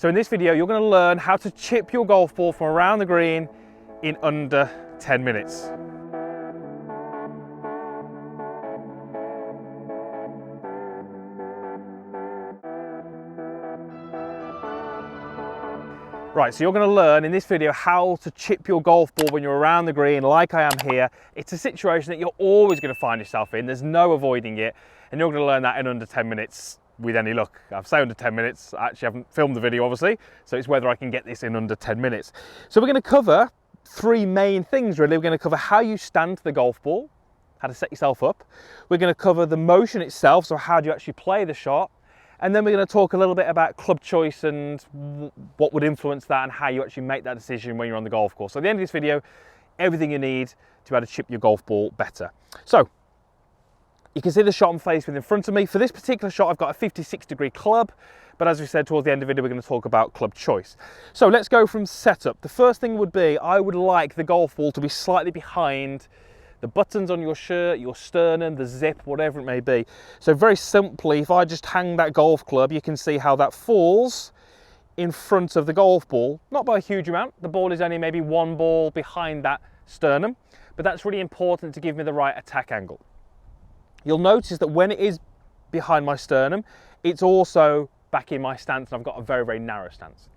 So in this video, you're going to learn how to chip your golf ball from around the green in under 10 minutes. Right, so you're going to learn in this video how to chip your golf ball when you're around the green like I am here. It's a situation that you're always going to find yourself in. There's no avoiding it, and you're going to learn that in under 10 minutes with any luck. I've said under 10 minutes. I actually haven't filmed the video, obviously, so it's whether I can get this in under 10 minutes. So we're going to cover three main things, really. We're going to cover how you stand to the golf ball, how to set yourself up. We're going to cover the motion itself, so how do you actually play the shot. And then we're going to talk a little bit about club choice and what would influence that and how you actually make that decision when you're on the golf course. So at the end of this video, everything you need to be able to chip your golf ball better. So you can see the shot I'm faced with in front of me. For this particular shot, I've got a 56-degree club, but as we said towards the end of the video, we're going to talk about club choice. So let's go from setup. The first thing would be, I would like the golf ball to be slightly behind the buttons on your shirt, your sternum, the zip, whatever it may be. So very simply, if I just hang that golf club, you can see how that falls in front of the golf ball. Not by a huge amount. The ball is only maybe one ball behind that sternum, but that's really important to give me the right attack angle. You'll notice that when it is behind my sternum, it's also back in my stance, and I've got a very, very narrow stance.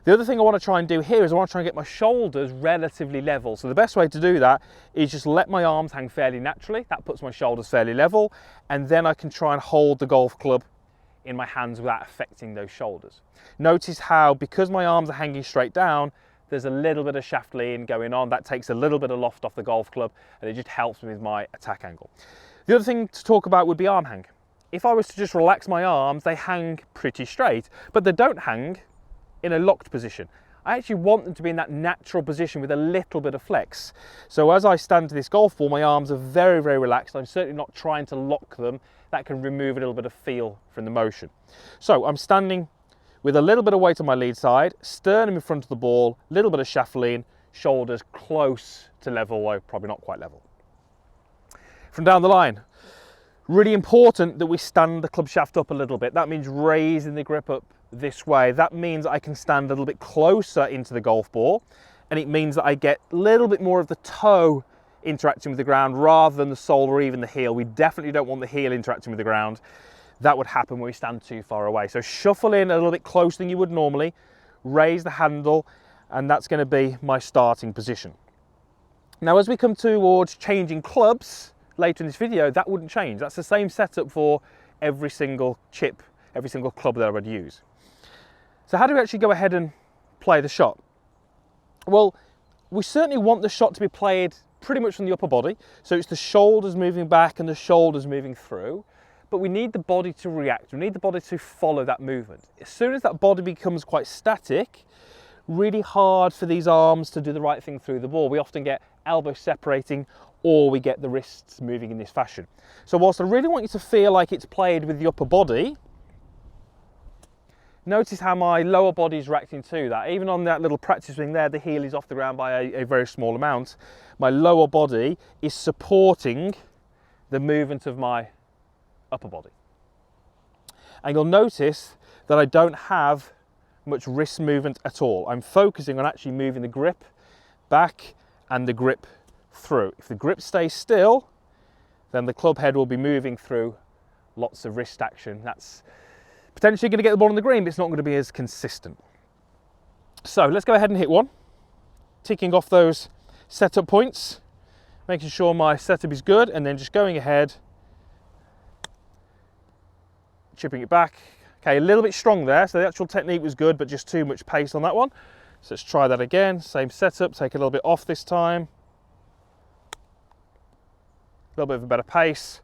The other thing I want to try and do here is I want to try and get my shoulders relatively level. So the best way to do that is just let my arms hang fairly naturally. That puts my shoulders fairly level, and then I can try and hold the golf club in my hands without affecting those shoulders. Notice how, because my arms are hanging straight down, there's a little bit of shaft lean going on. That takes a little bit of loft off the golf club, and it just helps me with my attack angle. The other thing to talk about would be arm hang. If I was to just relax my arms, they hang pretty straight, but they don't hang in a locked position. I actually want them to be in that natural position with a little bit of flex. So as I stand to this golf ball, my arms are very, very relaxed. I'm certainly not trying to lock them. That can remove a little bit of feel from the motion. So I'm standing with a little bit of weight on my lead side, sternum in front of the ball, a little bit of shaft lean, shoulders close to level, though probably not quite level. From down the line, really important that we stand the club shaft up a little bit. That means raising the grip up this way. That means I can stand a little bit closer into the golf ball, and it means that I get a little bit more of the toe interacting with the ground rather than the sole or even the heel. We definitely don't want the heel interacting with the ground. That would happen when we stand too far away. So shuffle in a little bit closer than you would normally, raise the handle, and that's going to be my starting position. Now as we come towards changing clubs later in this video, that wouldn't change. That's the same setup for every single chip, every single club that I would use. So how do we actually go ahead and play the shot? Well, we certainly want the shot to be played pretty much from the upper body. So it's the shoulders moving back and the shoulders moving through, but we need the body to react. We need the body to follow that movement. As soon as that body becomes quite static, really hard for these arms to do the right thing through the ball. We often get elbows separating, or we get the wrists moving in this fashion. So whilst I really want you to feel like it's played with the upper body, notice how my lower body is reacting to that. Even on that little practice swing there, the heel is off the ground by a very small amount. My lower body is supporting the movement of my upper body. And you'll notice that I don't have much wrist movement at all. I'm focusing on actually moving the grip back and the grip through. If the grip stays still, then the club head will be moving through lots of wrist action. That's potentially going to get the ball on the green, but it's not going to be as consistent. So let's go ahead and hit one. Ticking off those setup points, making sure my setup is good, and then just going ahead, chipping it back. Okay, a little bit strong there, so the actual technique was good, but just too much pace on that one. So let's try that again. Same setup, take a little bit off this time. A little bit of a better pace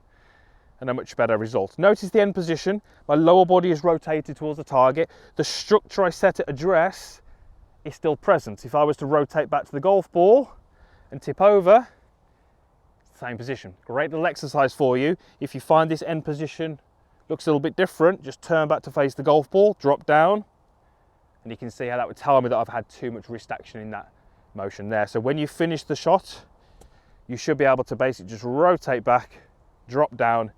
and a much better result. Notice the end position. My lower body is rotated towards the target. The structure I set at address is still present. If I was to rotate back to the golf ball and tip over, same position. Great little exercise for you. If you find this end position looks a little bit different, just turn back to face the golf ball, drop down, and you can see how that would tell me that I've had too much wrist action in that motion there. So when you finish the shot, you should be able to basically just rotate back, drop down,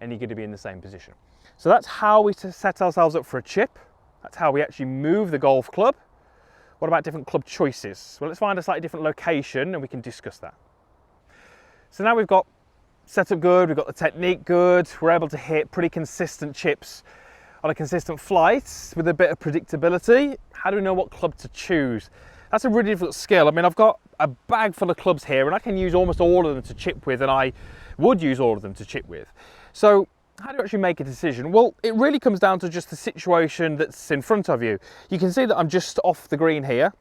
and you're going to be in the same position. So that's how we set ourselves up for a chip. That's how we actually move the golf club. What about different club choices? Well, let's find a slightly different location and we can discuss that. So now we've got setup good, we've got the technique good, we're able to hit pretty consistent chips on a consistent flight with a bit of predictability. How do we know what club to choose? That's a really difficult skill. I mean, I've got a bag full of clubs here and I can use almost all of them to chip with, and I would use all of them to chip with. So how do you actually make a decision? Well, it really comes down to just the situation that's in front of you. You can see that I'm just off the green here.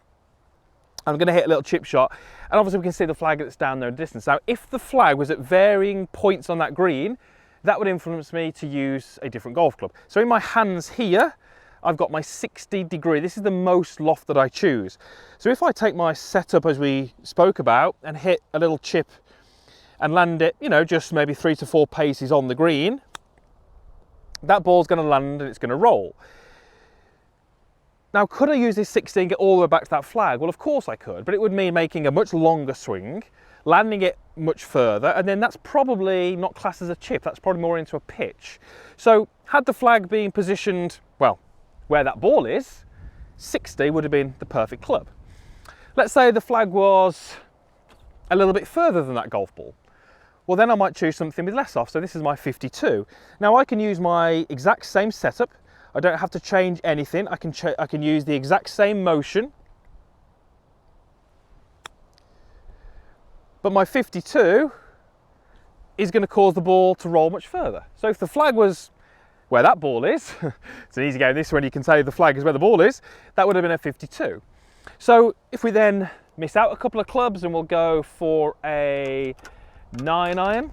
I'm going to hit a little chip shot, and obviously we can see the flag that's down there in the distance. Now, if the flag was at varying points on that green, that would influence me to use a different golf club. So in my hands here, I've got my 60-degree. This is the most loft that I choose. So if I take my setup as we spoke about and hit a little chip and land it, you know, just maybe 3 to 4 paces on the green, that ball's going to land and it's going to roll. Now, could I use this 60 and get all the way back to that flag? Well, of course I could, but it would mean making a much longer swing, landing it much further, and then that's probably not classed as a chip. That's probably more into a pitch. So had the flag been positioned, well, where that ball is, 60 would have been the perfect club. Let's say the flag was a little bit further than that golf ball. Well, then I might choose something with less off. So this is my 52. Now I can use my exact same setup. I don't have to change anything. I can use the exact same motion. But my 52 is going to cause the ball to roll much further. So if the flag was where that ball is, it's an easy game this when you can say the flag is where the ball is, that would have been a 52. So if we then miss out a couple of clubs and we'll go for a 9-iron.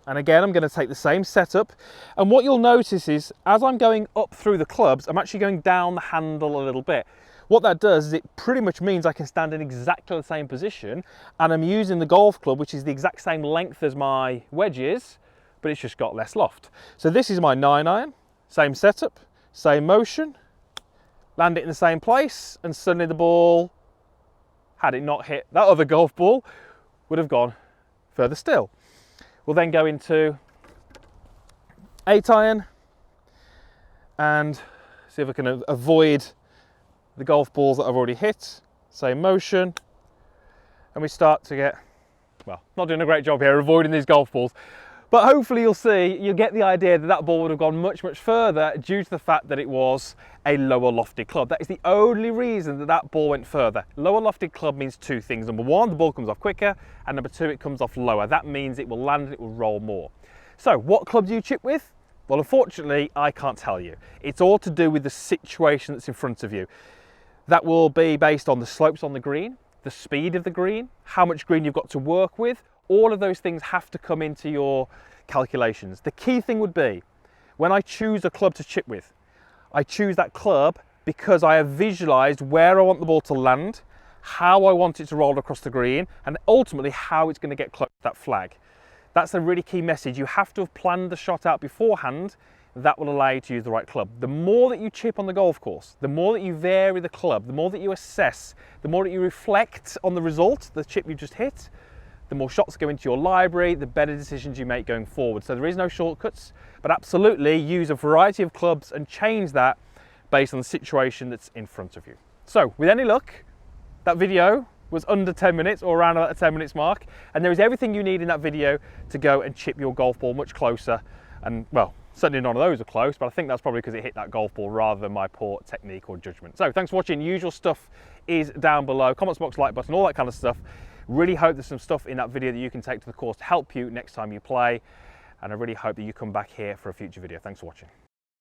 And again, I'm going to take the same setup. And what you'll notice is as I'm going up through the clubs, I'm actually going down the handle a little bit. What that does is it pretty much means I can stand in exactly the same position, and I'm using the golf club, which is the exact same length as my wedge is, but it's just got less loft. So this is my 9-iron, same setup, same motion, land it in the same place, and suddenly the ball, had it not hit that other golf ball, would have gone further still. We'll then go into 8-iron and see if I can avoid the golf balls that I've already hit. Same motion, and we start to get, well, not doing a great job here avoiding these golf balls, but hopefully you'll get the idea that that ball would have gone much, much further due to the fact that it was a lower lofted club. That is the only reason that that ball went further. Lower lofted club means two things. Number one, the ball comes off quicker, and number two, it comes off lower. That means it will land and it will roll more. So what club do you chip with? Well, unfortunately, I can't tell you. It's all to do with the situation that's in front of you. That will be based on the slopes on the green, the speed of the green, how much green you've got to work with. All of those things have to come into your calculations. The key thing would be, when I choose a club to chip with, I choose that club because I have visualized where I want the ball to land, how I want it to roll across the green, and ultimately how it's going to get close to that flag. That's a really key message. You have to have planned the shot out beforehand. That will allow you to use the right club. The more that you chip on the golf course, the more that you vary the club, the more that you assess, the more that you reflect on the result, the chip you just hit, the more shots go into your library, the better decisions you make going forward. So there is no shortcuts, but absolutely use a variety of clubs and change that based on the situation that's in front of you. So with any luck, that video was under 10 minutes or around about the 10 minutes mark, and there is everything you need in that video to go and chip your golf ball much closer. And well, certainly none of those are close, but I think that's probably because it hit that golf ball rather than my poor technique or judgment. So thanks for watching. Usual stuff is down below, comments box, like button, all that kind of stuff. Really hope there's some stuff in that video that you can take to the course to help you next time you play, and I really hope that you come back here for a future video. Thanks for watching.